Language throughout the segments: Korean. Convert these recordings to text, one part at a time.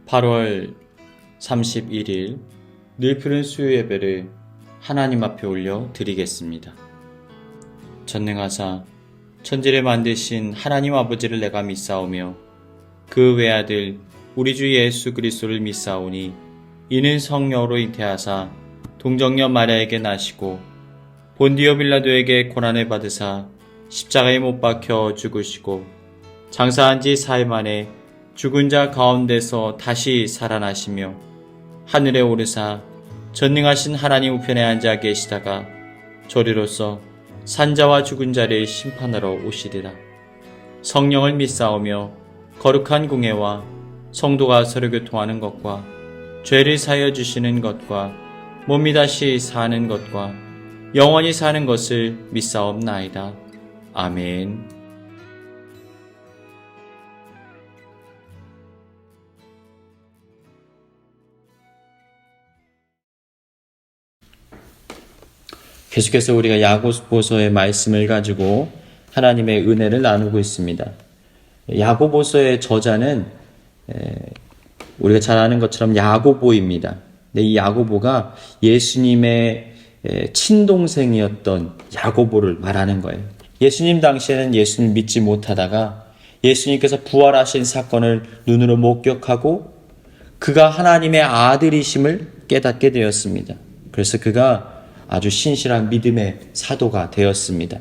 8월 31일 늘 푸른 수요 예배를 하나님 앞에 올려 드리겠습니다. 전능하사 천지를 만드신 하나님 아버지를 내가 믿사오며 그 외아들 우리 주 예수 그리스도를 믿사오니 이는 성령으로 잉태하사 동정녀 마리아에게 나시고 본디오 빌라도에게 고난을 받으사 십자가에 못 박혀 죽으시고 장사한 지 사흘 만에 죽은 자 가운데서 다시 살아나시며 하늘에 오르사 전능하신 하나님 우편에 앉아 계시다가 저리로서 산자와 죽은 자를 심판하러 오시리라. 성령을 믿사오며 거룩한 공예와 성도가 서로 교통하는 것과 죄를 사하여 주시는 것과 몸이 다시 사는 것과 영원히 사는 것을 믿사옵나이다. 아멘. 계속해서 우리가 야고보서의 말씀을 가지고 하나님의 은혜를 나누고 있습니다. 야고보서의 저자는 우리가 잘 아는 것처럼 야고보입니다. 이 야고보가 예수님의 친동생이었던 야고보를 말하는 거예요. 예수님 당시에는 예수님을 믿지 못하다가 예수님께서 부활하신 사건을 눈으로 목격하고 그가 하나님의 아들이심을 깨닫게 되었습니다. 그래서 그가 아주 신실한 믿음의 사도가 되었습니다.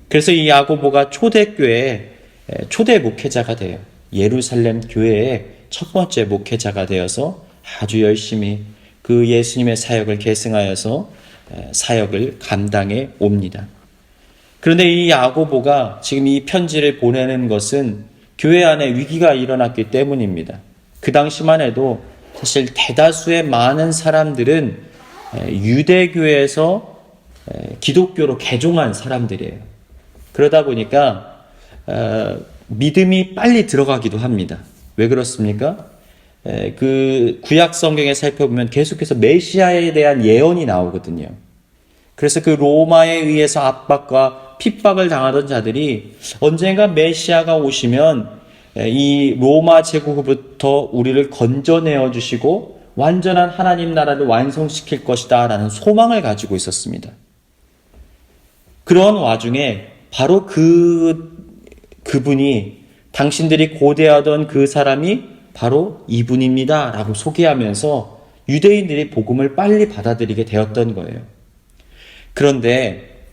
그래서 이 야고보가 초대교회의 초대 목회자가 돼요. 예루살렘 교회의 첫 번째 목회자가 되어서 아주 열심히 그 예수님의 사역을 계승하여서 사역을 감당해 옵니다. 그런데 이 야고보가 지금 이 편지를 보내는 것은 교회 안에 위기가 일어났기 때문입니다. 그 당시만 해도 사실 대다수의 많은 사람들은 유대교에서 기독교로 개종한 사람들이에요. 그러다 보니까 믿음이 빨리 들어가기도 합니다. 왜 그렇습니까? 그 구약 성경에 살펴보면 계속해서 메시아에 대한 예언이 나오거든요. 그래서 그 로마에 의해서 압박과 핍박을 당하던 자들이 언젠가 메시아가 오시면 이 로마 제국으로부터 우리를 건져내어 주시고 완전한 하나님 나라를 완성시킬 것이다 라는 소망을 가지고 있었습니다. 그런 와중에 바로 그분이 당신들이 고대하던 그 사람이 바로 이분입니다 라고 소개하면서 유대인들이 복음을 빨리 받아들이게 되었던 거예요. 그런데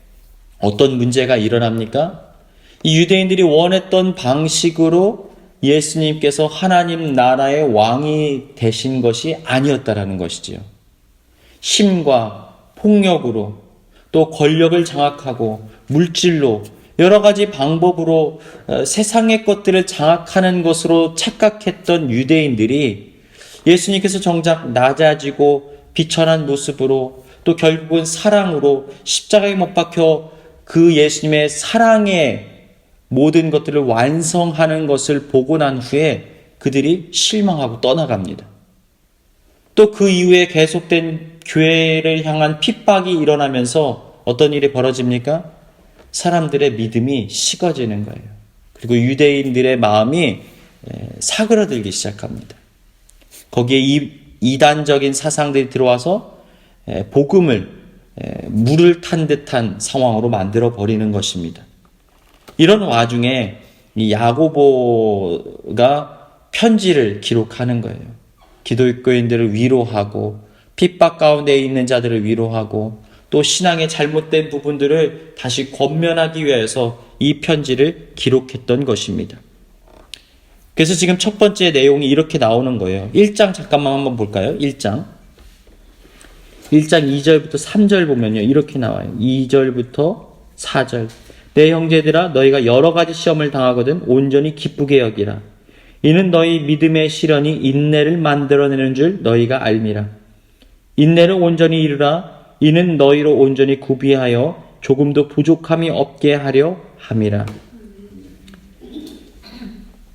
어떤 문제가 일어납니까? 이 유대인들이 원했던 방식으로 예수님께서 하나님 나라의 왕이 되신 것이 아니었다라는 것이지요. 힘과 폭력으로 또 권력을 장악하고 물질로 여러 가지 방법으로 세상의 것들을 장악하는 것으로 착각했던 유대인들이 예수님께서 정작 낮아지고 비천한 모습으로 또 결국은 사랑으로 십자가에 못 박혀 그 예수님의 사랑의 모든 것들을 완성하는 것을 보고 난 후에 그들이 실망하고 떠나갑니다. 또 그 이후에 계속된 교회를 향한 핍박이 일어나면서 어떤 일이 벌어집니까? 사람들의 믿음이 식어지는 거예요. 그리고 유대인들의 마음이 사그러들기 시작합니다. 거기에 이단적인 사상들이 들어와서 복음을 물을 탄 듯한 상황으로 만들어 버리는 것입니다. 이런 와중에 이 야고보가 편지를 기록하는 거예요. 기독교인들을 위로하고 핍박 가운데 있는 자들을 위로하고 또 신앙의 잘못된 부분들을 다시 권면하기 위해서 이 편지를 기록했던 것입니다. 그래서 지금 첫 번째 내용이 이렇게 나오는 거예요. 1장 잠깐만 한번 볼까요? 1장 2절부터 3절 보면요. 이렇게 나와요. 2절부터 4절. 내 형제들아 너희가 여러 가지 시험을 당하거든 온전히 기쁘게 여기라. 이는 너희 믿음의 시련이 인내를 만들어내는 줄 너희가 알미라. 인내를 온전히 이루라. 이는 너희로 온전히 구비하여 조금도 부족함이 없게 하려 함이라.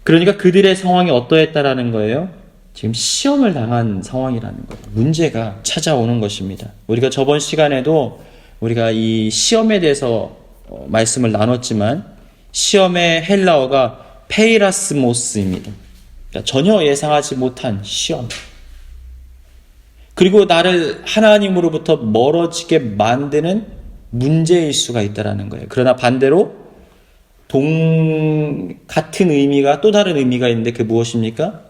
그러니까 그들의 상황이 어떠했다라는 거예요? 지금 시험을 당한 상황이라는 거예요. 문제가 찾아오는 것입니다. 우리가 저번 시간에도 우리가 이 시험에 대해서 말씀을 나눴지만 시험의 헬라어가 페이라스모스입니다. 그러니까 전혀 예상하지 못한 시험. 그리고 나를 하나님으로부터 멀어지게 만드는 문제일 수가 있다는 거예요. 그러나 반대로 같은 의미가 또 다른 의미가 있는데 그게 무엇입니까?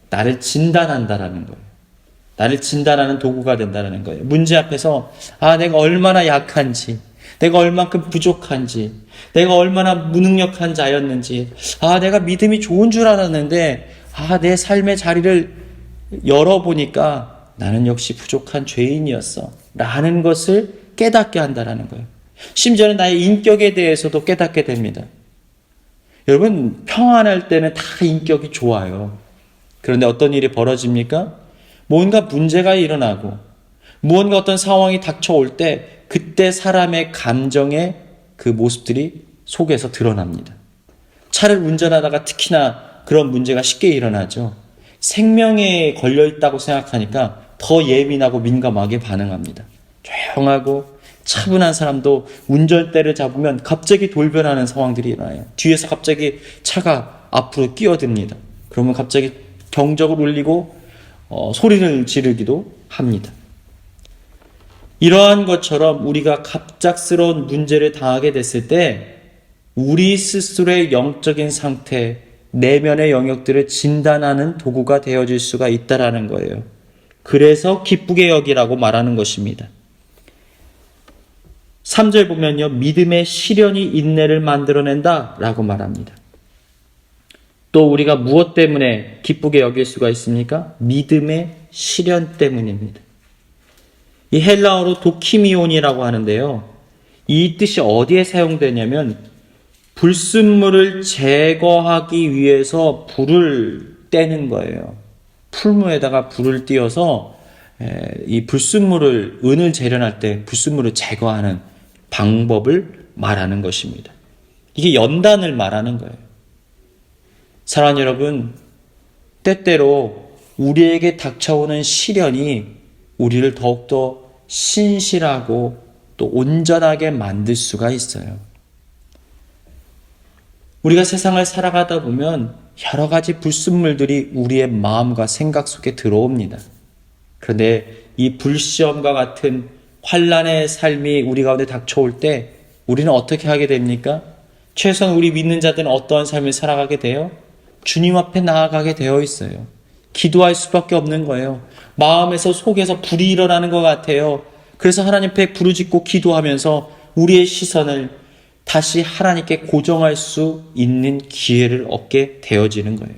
나를 진단한다라는 거예요. 나를 진단하는 도구가 된다는 거예요. 문제 앞에서 내가 얼마나 약한지, 내가 얼만큼 부족한지, 내가 얼마나 무능력한 자였는지, 내가 믿음이 좋은 줄 알았는데 내 삶의 자리를 열어보니까 나는 역시 부족한 죄인이었어 라는 것을 깨닫게 한다는 거예요. 심지어는 나의 인격에 대해서도 깨닫게 됩니다. 여러분, 평안할 때는 다 인격이 좋아요. 그런데 어떤 일이 벌어집니까? 뭔가 문제가 일어나고 무언가 어떤 상황이 닥쳐올 때 그때 사람의 감정의 그 모습들이 속에서 드러납니다. 차를 운전하다가 특히나 그런 문제가 쉽게 일어나죠. 생명에 걸려있다고 생각하니까 더 예민하고 민감하게 반응합니다. 조용하고 차분한 사람도 운전대를 잡으면 갑자기 돌변하는 상황들이 일어나요. 뒤에서 갑자기 차가 앞으로 끼어듭니다. 그러면 갑자기 경적을 울리고 소리를 지르기도 합니다. 이러한 것처럼 우리가 갑작스러운 문제를 당하게 됐을 때 우리 스스로의 영적인 상태, 내면의 영역들을 진단하는 도구가 되어질 수가 있다는 거예요. 그래서 기쁘게 여기라고 말하는 것입니다. 3절 보면요, 믿음의 시련이 인내를 만들어낸다 라고 말합니다. 또 우리가 무엇 때문에 기쁘게 여길 수가 있습니까? 믿음의 시련 때문입니다. 이 헬라어로 도키미온이라고 하는데요. 이 뜻이 어디에 사용되냐면 불순물을 제거하기 위해서 불을 떼는 거예요. 풀무에다가 불을 띄워서 이 불순물을, 은을 재련할 때 불순물을 제거하는 방법을 말하는 것입니다. 이게 연단을 말하는 거예요. 사랑하는 여러분, 때때로 우리에게 닥쳐오는 시련이 우리를 더욱더 신실하고 또 온전하게 만들 수가 있어요. 우리가 세상을 살아가다 보면 여러 가지 불순물들이 우리의 마음과 생각 속에 들어옵니다. 그런데 이 불시험과 같은 환난의 삶이 우리 가운데 닥쳐올 때 우리는 어떻게 하게 됩니까? 최소한 우리 믿는 자들은 어떠한 삶을 살아가게 돼요? 주님 앞에 나아가게 되어 있어요. 기도할 수밖에 없는 거예요. 마음에서 속에서 불이 일어나는 것 같아요. 그래서 하나님 앞에 부르짖고 기도하면서 우리의 시선을 다시 하나님께 고정할 수 있는 기회를 얻게 되어지는 거예요.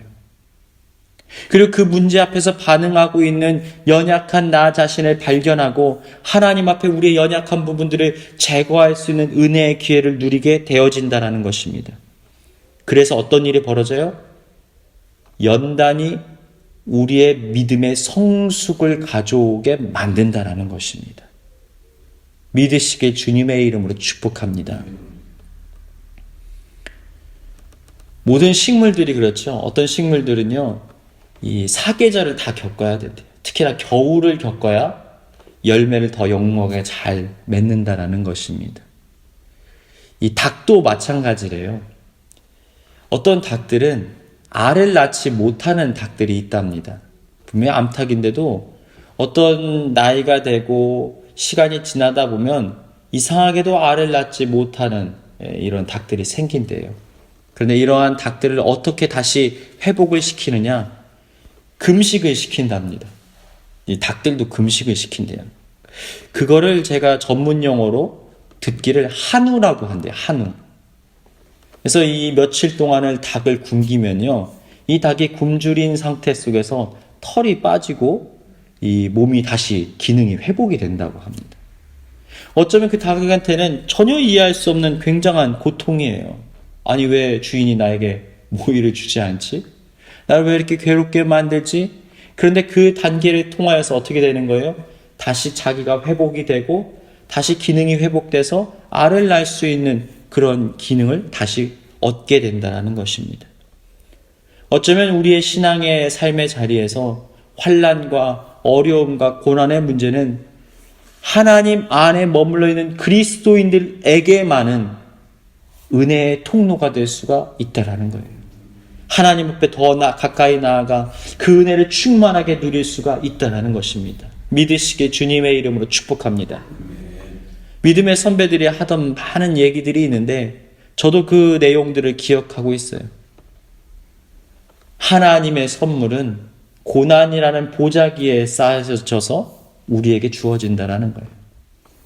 그리고 그 문제 앞에서 반응하고 있는 연약한 나 자신을 발견하고 하나님 앞에 우리의 연약한 부분들을 제거할 수 있는 은혜의 기회를 누리게 되어진다는 것입니다. 그래서 어떤 일이 벌어져요? 연단이 우리의 믿음의 성숙을 가져오게 만든다는 것입니다. 믿으시길 주님의 이름으로 축복합니다. 모든 식물들이 그렇죠. 어떤 식물들은요, 이 사계절을 다 겪어야 된대요. 특히나 겨울을 겪어야 열매를 더 영롱하게 잘 맺는다는 것입니다. 이 닭도 마찬가지래요. 어떤 닭들은 알을 낳지 못하는 닭들이 있답니다. 분명히 암탉인데도 어떤 나이가 되고 시간이 지나다 보면 이상하게도 알을 낳지 못하는 이런 닭들이 생긴대요. 그런데 이러한 닭들을 어떻게 다시 회복을 시키느냐? 금식을 시킨답니다. 이 닭들도 금식을 시킨대요. 그거를 제가 전문 용어로 듣기를 한우라고 한대요. 한우. 그래서 이 며칠 동안을 닭을 굶기면요, 이 닭이 굶주린 상태 속에서 털이 빠지고 이 몸이 다시 기능이 회복이 된다고 합니다. 어쩌면 그 닭한테는 전혀 이해할 수 없는 굉장한 고통이에요. 아니, 왜 주인이 나에게 모이를 주지 않지? 나를 왜 이렇게 괴롭게 만들지? 그런데 그 단계를 통하여서 어떻게 되는 거예요? 다시 자기가 회복이 되고 다시 기능이 회복돼서 알을 낳을 수 있는 그런 기능을 다시 얻게 된다는 것입니다. 어쩌면 우리의 신앙의 삶의 자리에서 환난과 어려움과 고난의 문제는 하나님 안에 머물러 있는 그리스도인들에게만은 은혜의 통로가 될 수가 있다는 거예요. 하나님 앞에 더 가까이 나아가 그 은혜를 충만하게 누릴 수가 있다는 것입니다. 믿으시게 주님의 이름으로 축복합니다. 믿음의 선배들이 하던 많은 얘기들이 있는데 저도 그 내용들을 기억하고 있어요. 하나님의 선물은 고난이라는 보자기에 쌓여져서 우리에게 주어진다는 거예요.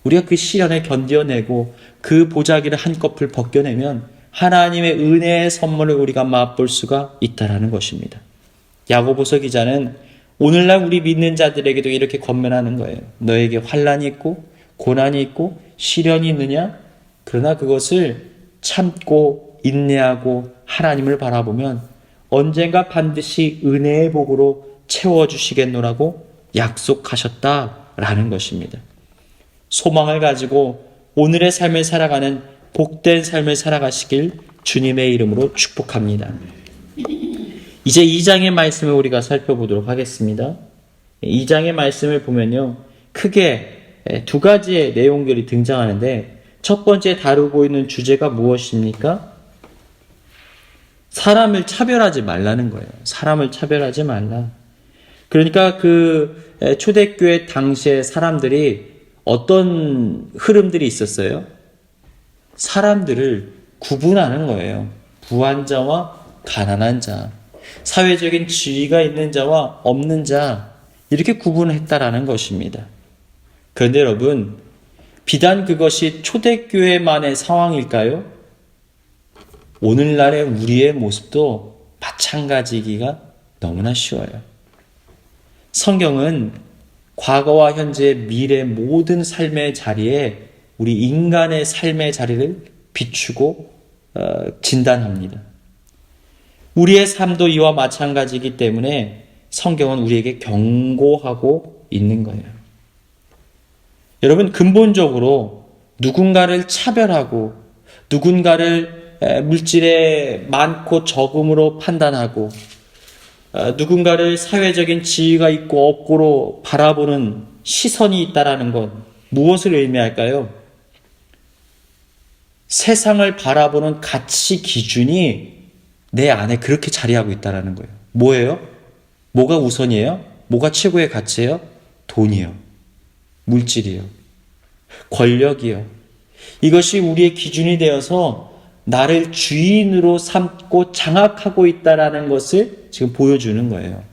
우리가 그 시련을 견뎌내고 그 보자기를 한꺼풀 벗겨내면 하나님의 은혜의 선물을 우리가 맛볼 수가 있다는 것입니다. 야고보서 기자는 오늘날 우리 믿는 자들에게도 이렇게 권면하는 거예요. 너에게 환난이 있고 고난이 있고 시련이 있느냐? 그러나 그것을 참고 인내하고 하나님을 바라보면 언젠가 반드시 은혜의 복으로 채워주시겠노라고 약속하셨다라는 것입니다. 소망을 가지고 오늘의 삶을 살아가는 복된 삶을 살아가시길 주님의 이름으로 축복합니다. 이제 2장의 말씀을 우리가 살펴보도록 하겠습니다. 2장의 말씀을 보면요, 크게 두 가지의 내용들이 등장하는데 첫 번째 다루고 있는 주제가 무엇입니까? 사람을 차별하지 말라는 거예요. 사람을 차별하지 말라. 그러니까 그 초대교회 당시의 사람들이 어떤 흐름들이 있었어요? 사람들을 구분하는 거예요. 부한 자와 가난한 자, 사회적인 지위가 있는 자와 없는 자, 이렇게 구분했다라는 것입니다. 그런데 여러분, 비단 그것이 초대교회만의 상황일까요? 오늘날의 우리의 모습도 마찬가지이기가 너무나 쉬워요. 성경은 과거와 현재, 미래 모든 삶의 자리에 우리 인간의 삶의 자리를 비추고 진단합니다. 우리의 삶도 이와 마찬가지이기 때문에 성경은 우리에게 경고하고 있는 거예요. 여러분, 근본적으로 누군가를 차별하고 누군가를 물질의 많고 적음으로 판단하고 누군가를 사회적인 지위가 있고 없고로 바라보는 시선이 있다라는 것, 무엇을 의미할까요? 세상을 바라보는 가치 기준이 내 안에 그렇게 자리하고 있다는 거예요. 뭐예요? 뭐가 우선이에요? 뭐가 최고의 가치예요? 돈이요. 물질이요. 권력이요. 이것이 우리의 기준이 되어서 나를 주인으로 삼고 장악하고 있다는 것을 지금 보여주는 거예요.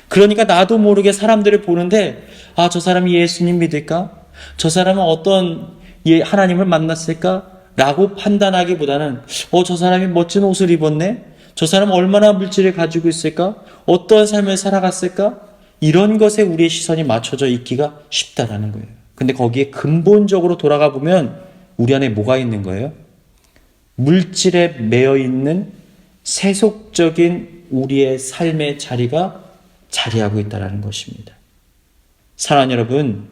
그러니까 나도 모르게 사람들을 보는데, 아, 저 사람이 예수님 믿을까? 저 사람은 어떤 하나님을 만났을까? 라고 판단하기보다는 저 사람이 멋진 옷을 입었네? 저 사람은 얼마나 물질을 가지고 있을까? 어떤 삶을 살아갔을까? 이런 것에 우리의 시선이 맞춰져 있기가 쉽다라는 거예요. 근데 거기에 근본적으로 돌아가 보면 우리 안에 뭐가 있는 거예요? 물질에 매여 있는 세속적인 우리의 삶의 자리가 자리하고 있다는 것입니다. 사랑하는 여러분,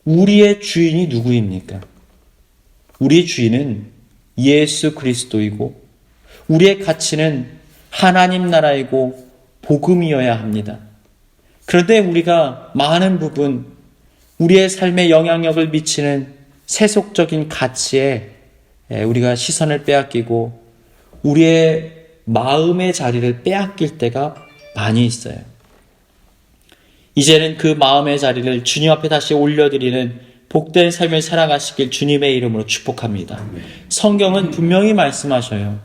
우리의 주인이 누구입니까? 우리의 주인은 예수 그리스도이고 우리의 가치는 하나님 나라이고 복음이어야 합니다. 그런데 우리가 많은 부분 우리의 삶에 영향력을 미치는 세속적인 가치에 우리가 시선을 빼앗기고 우리의 마음의 자리를 빼앗길 때가 많이 있어요. 이제는 그 마음의 자리를 주님 앞에 다시 올려드리는 복된 삶을 살아가시길 주님의 이름으로 축복합니다. 성경은 분명히 말씀하셔요.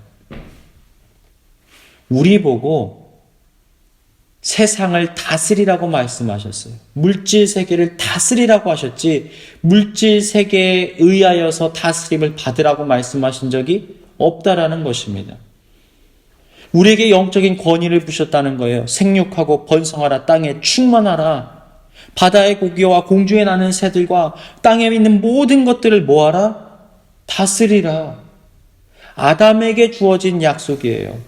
우리 보고 세상을 다스리라고 말씀하셨어요. 물질 세계를 다스리라고 하셨지 물질 세계에 의하여서 다스림을 받으라고 말씀하신 적이 없다라는 것입니다. 우리에게 영적인 권위를 부셨다는 거예요. 생육하고 번성하라, 땅에 충만하라. 바다의 고기와 공중에 나는 새들과 땅에 있는 모든 것들을 뭐하라? 다스리라. 아담에게 주어진 약속이에요.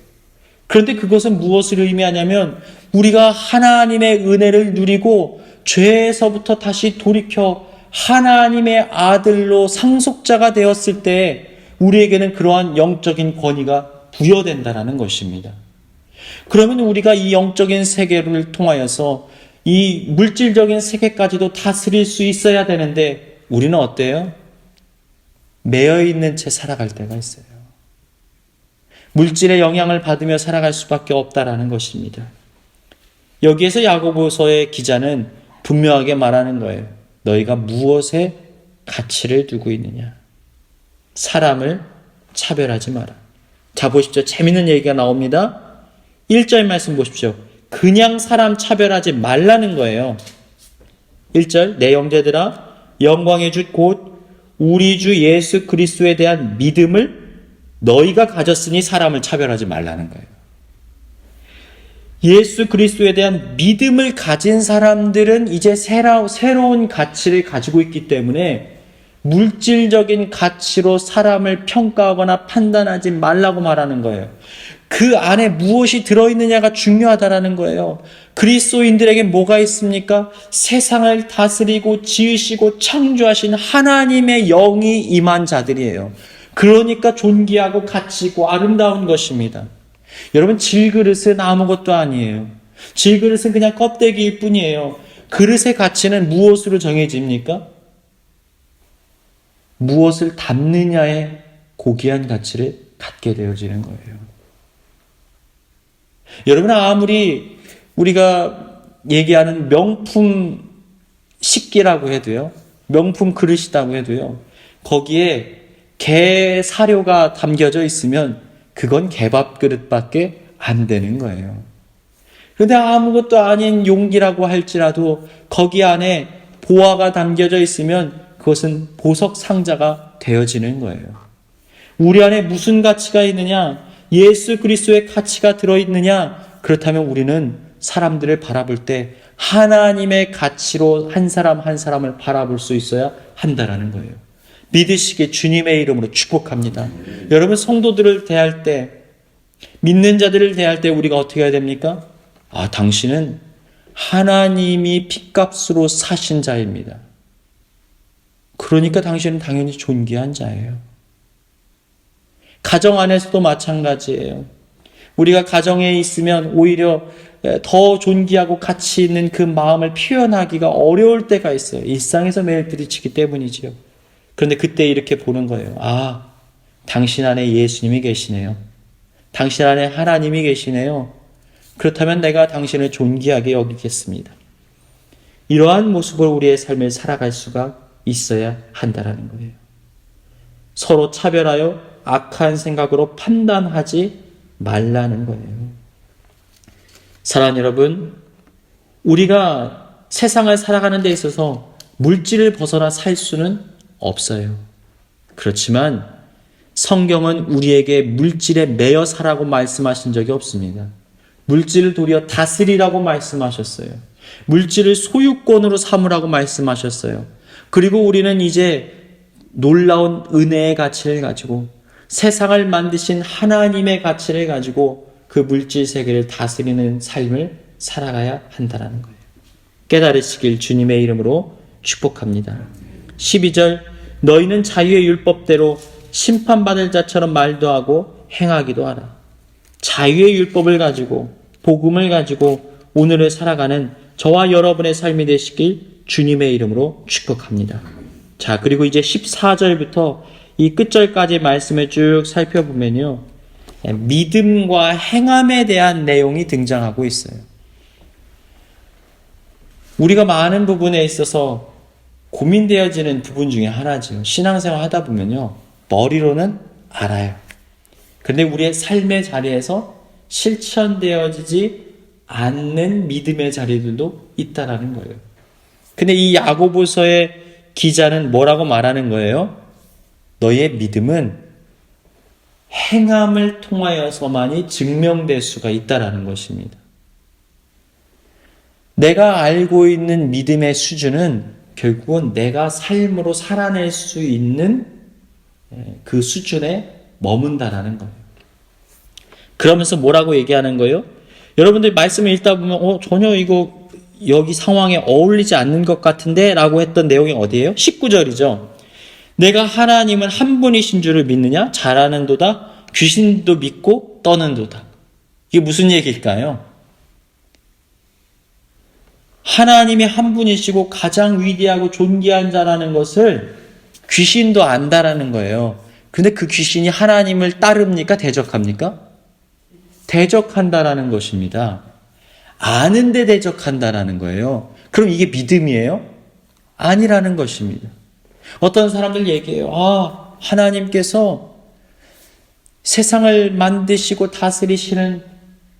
그런데 그것은 무엇을 의미하냐면 우리가 하나님의 은혜를 누리고 죄에서부터 다시 돌이켜 하나님의 아들로 상속자가 되었을 때 우리에게는 그러한 영적인 권위가 부여된다는 것입니다. 그러면 우리가 이 영적인 세계를 통하여서 이 물질적인 세계까지도 다스릴 수 있어야 되는데 우리는 어때요? 매여 있는 채 살아갈 때가 있어요. 물질의 영향을 받으며 살아갈 수밖에 없다라는 것입니다. 여기에서 야고보서의 기자는 분명하게 말하는 거예요. 너희가 무엇에 가치를 두고 있느냐. 사람을 차별하지 마라. 자, 보십시오. 재밌는 얘기가 나옵니다. 1절 말씀 보십시오. 그냥 사람 차별하지 말라는 거예요. 1절, 내 형제들아 영광의 주 곧 우리 주 예수 그리스도에 대한 믿음을 너희가 가졌으니 사람을 차별하지 말라는 거예요. 예수 그리스도에 대한 믿음을 가진 사람들은 이제 새로운 가치를 가지고 있기 때문에 물질적인 가치로 사람을 평가하거나 판단하지 말라고 말하는 거예요. 그 안에 무엇이 들어있느냐가 중요하다라는 거예요. 그리스도인들에게 뭐가 있습니까? 세상을 다스리고 지으시고 창조하신 하나님의 영이 임한 자들이에요. 그러니까 존귀하고 가치 있고 아름다운 것입니다. 여러분, 질그릇은 아무것도 아니에요. 질그릇은 그냥 껍데기일 뿐이에요. 그릇의 가치는 무엇으로 정해집니까? 무엇을 담느냐에 고귀한 가치를 갖게 되어지는 거예요. 여러분, 아무리 우리가 얘기하는 명품 식기라고 해도요, 명품 그릇이라고 해도요, 거기에 개 사료가 담겨져 있으면 그건 개밥 그릇밖에 안 되는 거예요. 그런데 아무것도 아닌 용기라고 할지라도 거기 안에 보화가 담겨져 있으면 그것은 보석 상자가 되어지는 거예요. 우리 안에 무슨 가치가 있느냐? 예수 그리스도의 가치가 들어있느냐? 그렇다면 우리는 사람들을 바라볼 때 하나님의 가치로 한 사람 한 사람을 바라볼 수 있어야 한다라는 거예요. 믿으시기에 주님의 이름으로 축복합니다. 여러분, 성도들을 대할 때, 믿는 자들을 대할 때 우리가 어떻게 해야 됩니까? 당신은 하나님이 핏값으로 사신 자입니다. 그러니까 당신은 당연히 존귀한 자예요. 가정 안에서도 마찬가지예요. 우리가 가정에 있으면 오히려 더 존귀하고 가치 있는 그 마음을 표현하기가 어려울 때가 있어요. 일상에서 매일 부딪히기 때문이지요. 그런데 그때 이렇게 보는 거예요. 당신 안에 예수님이 계시네요. 당신 안에 하나님이 계시네요. 그렇다면 내가 당신을 존귀하게 여기겠습니다. 이러한 모습으로 우리의 삶을 살아갈 수가 있어야 한다는 거예요. 서로 차별하여 악한 생각으로 판단하지 말라는 거예요. 사랑하는 여러분, 우리가 세상을 살아가는 데 있어서 물질을 벗어나 살 수는 없어요. 그렇지만 성경은 우리에게 물질에 매여 살라고 말씀하신 적이 없습니다. 물질을 도리어 다스리라고 말씀하셨어요. 물질을 소유권으로 삼으라고 말씀하셨어요. 그리고 우리는 이제 놀라운 은혜의 가치를 가지고 세상을 만드신 하나님의 가치를 가지고 그 물질 세계를 다스리는 삶을 살아가야 한다는 거예요. 깨달으시길 주님의 이름으로 축복합니다. 12절, 너희는 자유의 율법대로 심판받을 자처럼 말도 하고 행하기도 하라. 자유의 율법을 가지고, 복음을 가지고 오늘을 살아가는 저와 여러분의 삶이 되시길 주님의 이름으로 축복합니다. 자, 그리고 이제 14절부터 이 끝절까지 말씀을 쭉 살펴보면요, 믿음과 행함에 대한 내용이 등장하고 있어요. 우리가 많은 부분에 있어서 고민되어지는 부분 중에 하나죠. 신앙생활 하다 보면요, 머리로는 알아요. 그런데 우리의 삶의 자리에서 실천되어지지 않는 믿음의 자리들도 있다라는 거예요. 근데 이 야고보서의 기자는 뭐라고 말하는 거예요? 너희의 믿음은 행함을 통하여서만이 증명될 수가 있다라는 것입니다. 내가 알고 있는 믿음의 수준은 결국은 내가 삶으로 살아낼 수 있는 그 수준에 머문다라는 거예요. 그러면서 뭐라고 얘기하는 거예요? 여러분들 말씀을 읽다 보면 전혀 이거 여기 상황에 어울리지 않는 것 같은데 라고 했던 내용이 어디예요? 19절이죠. 내가 하나님은 한 분이신 줄을 믿느냐? 잘하는도다. 귀신도 믿고 떠는도다. 이게 무슨 얘기일까요? 하나님이 한 분이시고 가장 위대하고 존귀한 자라는 것을 귀신도 안다라는 거예요. 그런데 그 귀신이 하나님을 따릅니까? 대적합니까? 대적한다라는 것입니다. 아는데 대적한다라는 거예요. 그럼 이게 믿음이에요? 아니라는 것입니다. 어떤 사람들 얘기해요. 하나님께서 세상을 만드시고 다스리시는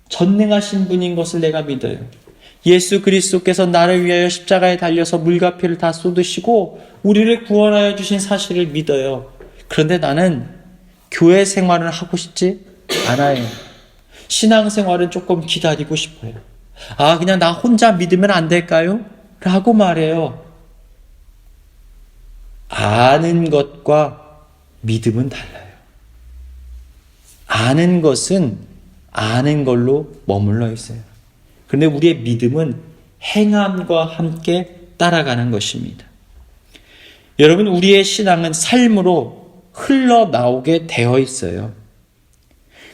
전능하신 분인 것을 내가 믿어요. 예수 그리스도께서 나를 위하여 십자가에 달려서 물과 피를 다 쏟으시고 우리를 구원하여 주신 사실을 믿어요. 그런데 나는 교회 생활을 하고 싶지 않아요. 신앙생활은 조금 기다리고 싶어요. 그냥 나 혼자 믿으면 안 될까요? 라고 말해요. 아는 것과 믿음은 달라요. 아는 것은 아는 걸로 머물러 있어요. 그런데 우리의 믿음은 행함과 함께 따라가는 것입니다. 여러분, 우리의 신앙은 삶으로 흘러나오게 되어 있어요.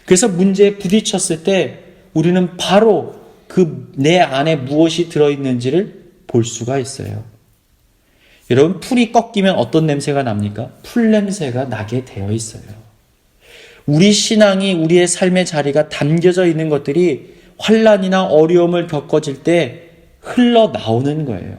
그래서 문제에 부딪혔을 때 우리는 바로 그 내 안에 무엇이 들어있는지를 볼 수가 있어요. 여러분, 풀이 꺾이면 어떤 냄새가 납니까? 풀 냄새가 나게 되어 있어요. 우리 신앙이 우리의 삶의 자리가 담겨져 있는 것들이 환난이나 어려움을 겪어질 때 흘러나오는 거예요.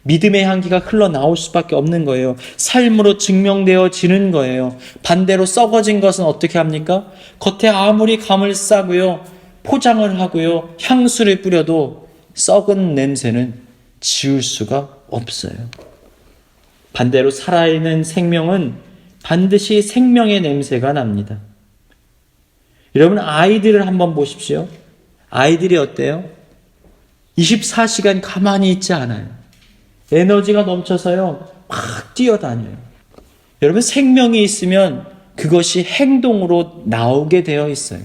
믿음의 향기가 흘러나올 수밖에 없는 거예요. 삶으로 증명되어지는 거예요. 반대로 썩어진 것은 어떻게 합니까? 겉에 아무리 감을 싸고요, 포장을 하고요, 향수를 뿌려도 썩은 냄새는 지울 수가 없어요. 반대로 살아있는 생명은 반드시 생명의 냄새가 납니다. 여러분, 아이들을 한번 보십시오. 아이들이 어때요? 24시간 가만히 있지 않아요. 에너지가 넘쳐서요, 막 뛰어다녀요. 여러분, 생명이 있으면 그것이 행동으로 나오게 되어 있어요.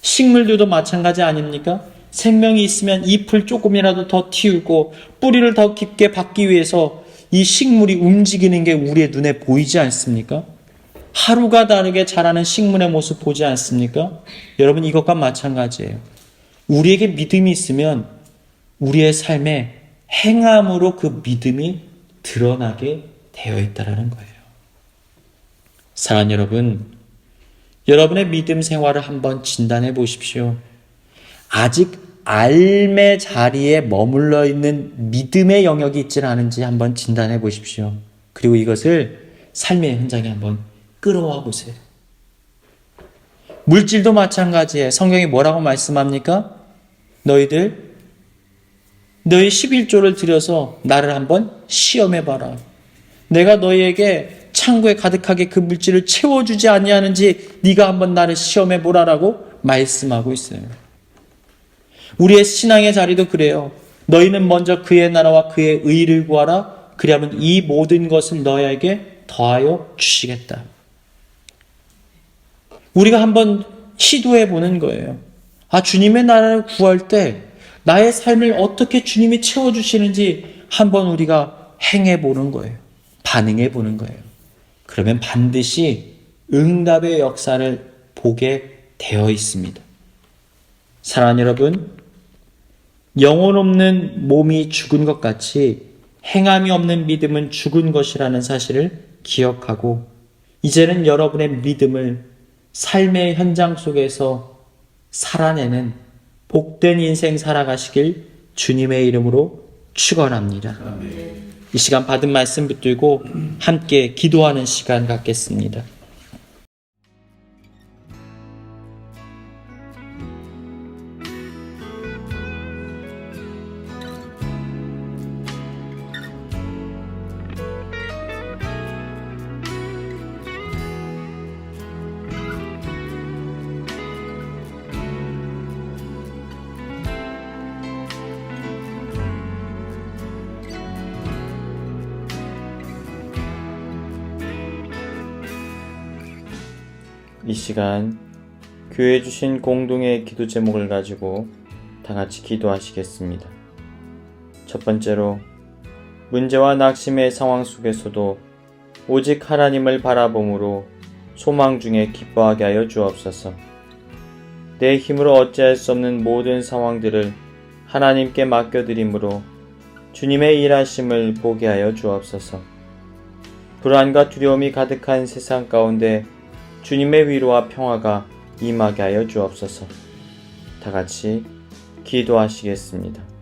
식물들도 마찬가지 아닙니까? 생명이 있으면 잎을 조금이라도 더 틔우고 뿌리를 더 깊게 받기 위해서 이 식물이 움직이는 게 우리의 눈에 보이지 않습니까? 하루가 다르게 자라는 식물의 모습 보지 않습니까? 여러분, 이것과 마찬가지예요. 우리에게 믿음이 있으면 우리의 삶에 행함으로 그 믿음이 드러나게 되어 있다는 거예요. 사랑하는 여러분, 여러분의 믿음 생활을 한번 진단해 보십시오. 아직 알의 자리에 머물러 있는 믿음의 영역이 있지는 않은지 한번 진단해 보십시오. 그리고 이것을 삶의 현장에 한번 끌어와 보세요. 물질도 마찬가지예요. 성경이 뭐라고 말씀합니까? 너희 11조를 들여서 나를 한번 시험해봐라. 내가 너희에게 창고에 가득하게 그 물질을 채워주지 아니하는지 네가 한번 나를 시험해보라라고 말씀하고 있어요. 우리의 신앙의 자리도 그래요. 너희는 먼저 그의 나라와 그의 의를 구하라. 그리하면 이 모든 것을 너희에게 더하여 주시겠다. 우리가 한번 시도해 보는 거예요. 주님의 나라를 구할 때 나의 삶을 어떻게 주님이 채워주시는지 한번 우리가 행해 보는 거예요. 반응해 보는 거예요. 그러면 반드시 응답의 역사를 보게 되어 있습니다. 사랑하는 여러분, 영혼 없는 몸이 죽은 것 같이 행함이 없는 믿음은 죽은 것이라는 사실을 기억하고 이제는 여러분의 믿음을 삶의 현장 속에서 살아내는 복된 인생 살아가시길 주님의 이름으로 축원합니다. 이 시간 받은 말씀 붙들고 함께 기도하는 시간 갖겠습니다. 이 시간 교회에 주신 공동의 기도 제목을 가지고 다 같이 기도하시겠습니다. 첫 번째로, 문제와 낙심의 상황 속에서도 오직 하나님을 바라봄으로 소망 중에 기뻐하게 하여 주옵소서. 내 힘으로 어찌할 수 없는 모든 상황들을 하나님께 맡겨드림으로 주님의 일하심을 보게 하여 주옵소서. 불안과 두려움이 가득한 세상 가운데 주님의 위로와 평화가 임하게 하여 주옵소서. 다 같이 기도하시겠습니다.